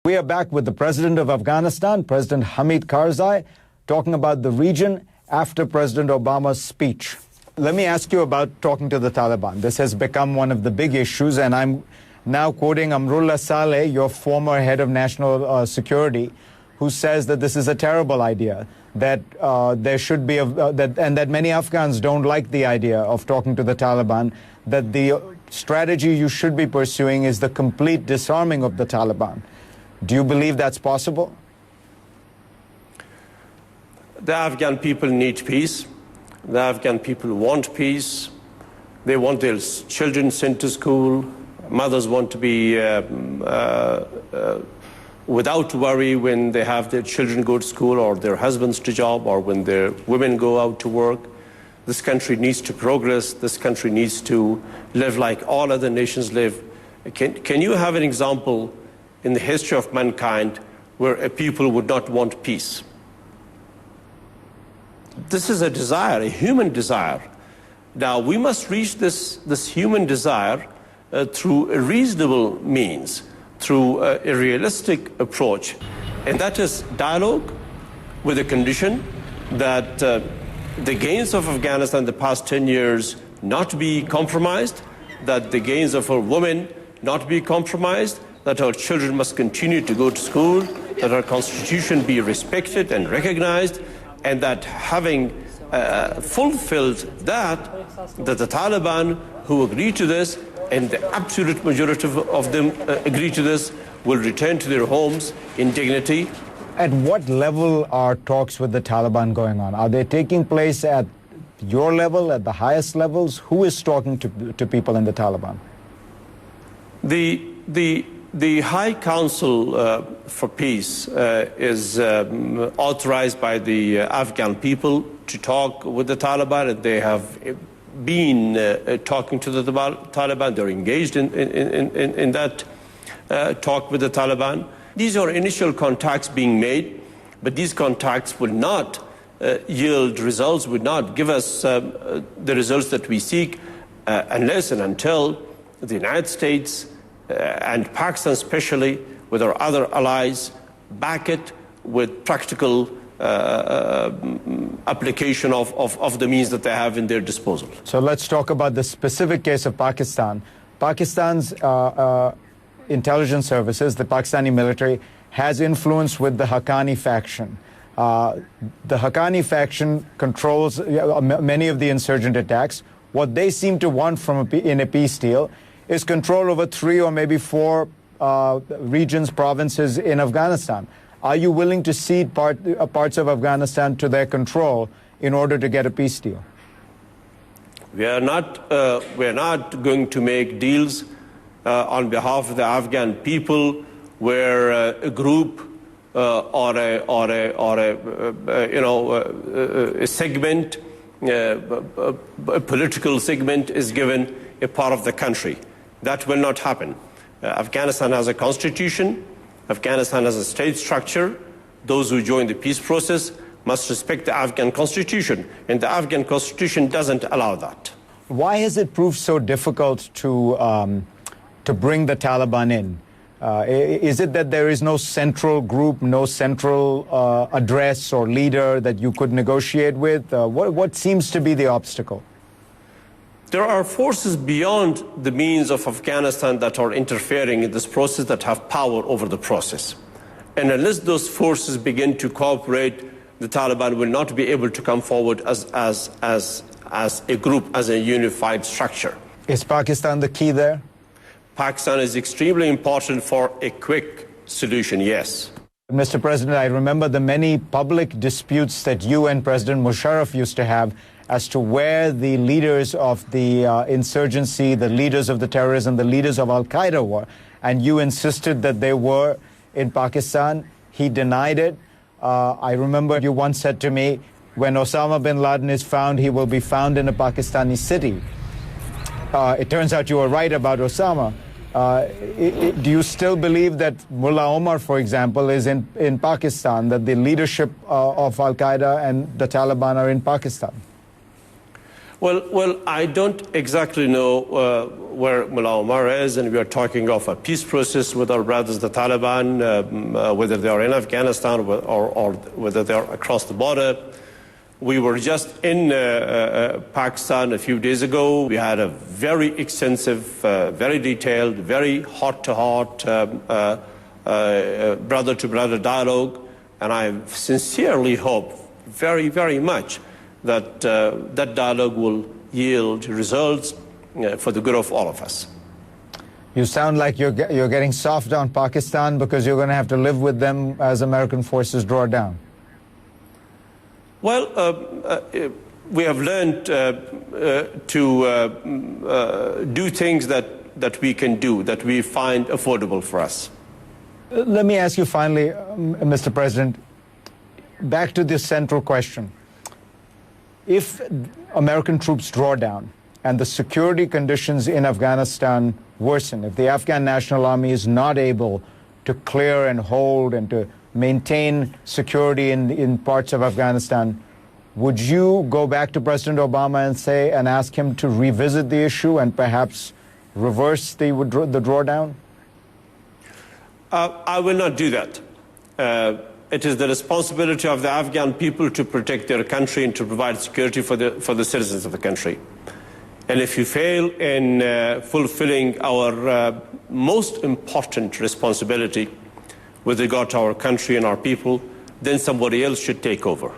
We are back with the president of Afghanistan, President Hamid Karzai, talking about the region after President Obama's speech. Let me ask you about talking to the Taliban. This has become one of the big issues, and I'm now quoting Amrullah Saleh, your former head of national security, who says that this is a terrible idea, that there should be, and that many Afghans don't like the idea of talking to the Taliban, that the strategy you should be pursuing is the complete disarming of the Taliban. Do you believe that's possible? The Afghan people need peace. The Afghan people want peace. They want their children sent to school. Mothers want to be without worry when they have their children go to school or their husbands to job or when their women go out to work. This country needs to progress. This country needs to live like all other nations live. Can you have an example in the history of mankind where a people would not want peace? This is a desire, a human desire. Now, we must reach this human desire through a reasonable means, through a realistic approach. And that is dialogue with the condition that the gains of Afghanistan the past 10 years not be compromised, that the gains of our women not be compromised, that our children must continue to go to school, that our constitution be respected and recognized, and that having fulfilled that the Taliban who agree to this, and the absolute majority of them agree to this, will return to their homes in dignity. At what level are talks with the Taliban going on? Are they taking place at your level, at the highest levels? Who is talking to people in the Taliban? The High Council for Peace is authorized by the Afghan people to talk with the Taliban, and they have been talking to the Taliban. They're engaged in that talk with the Taliban. These are initial contacts being made, but these contacts will not yield results, would not give us the results that we seek unless and until the United States and Pakistan especially, with our other allies, back it with practical application of the means that they have in their disposal. So let's talk about the specific case of Pakistan. Pakistan's intelligence services, the Pakistani military, has influence with the Haqqani faction. The Haqqani faction controls many of the insurgent attacks. What they seem to want in a peace deal is control over 3 or maybe 4 regions, provinces in Afghanistan. Are you willing to cede parts of Afghanistan to their control in order to get a peace deal? We are not going to make deals on behalf of the Afghan people where a group or a segment, a political segment is given a part of the country. That will not happen. Afghanistan has a constitution. Afghanistan has a state structure. Those who join the peace process must respect the Afghan constitution, and the Afghan constitution doesn't allow that. Why has it proved so difficult to bring the Taliban in? Is it that there is no central group, no central address or leader that you could negotiate with? What seems to be the obstacle? There are forces beyond the means of Afghanistan that are interfering in this process, that have power over the process. And unless those forces begin to cooperate, the Taliban will not be able to come forward as a group, as a unified structure. Is Pakistan the key there? Pakistan is extremely important for a quick solution, yes. Mr. President, I remember the many public disputes that you and President Musharraf used to have as to where the leaders of the insurgency, the leaders of the terrorism, the leaders of Al-Qaeda were. And you insisted that they were in Pakistan. He denied it. I remember you once said to me, when Osama bin Laden is found, he will be found in a Pakistani city. It turns out you were right about Osama. Do you still believe that Mullah Omar, for example, is in Pakistan, that the leadership of Al-Qaeda and the Taliban are in Pakistan? Well, I don't exactly know where Mullah Omar is, and we are talking of a peace process with our brothers, the Taliban, whether they are in Afghanistan or whether they are across the border. We were just in Pakistan a few days ago. We had a very extensive, very detailed, very heart-to-heart, brother-to-brother dialogue, and I sincerely hope very, very much that that dialogue will yield results for the good of all of us. You sound like you're getting soft on Pakistan because you're going to have to live with them as American forces draw down. Well, we have learned to do things that we can do, that we find affordable for us. Let me ask you finally, Mr. President, back to this central question. If American troops draw down and the security conditions in Afghanistan worsen, if the Afghan National Army is not able to clear and hold and to maintain security in parts of Afghanistan, would you go back to President Obama and ask him to revisit the issue and perhaps reverse the drawdown? I will not do that. It is the responsibility of the Afghan people to protect their country and to provide security for the citizens of the country. And if you fail in fulfilling our most important responsibility with regard to our country and our people, then somebody else should take over.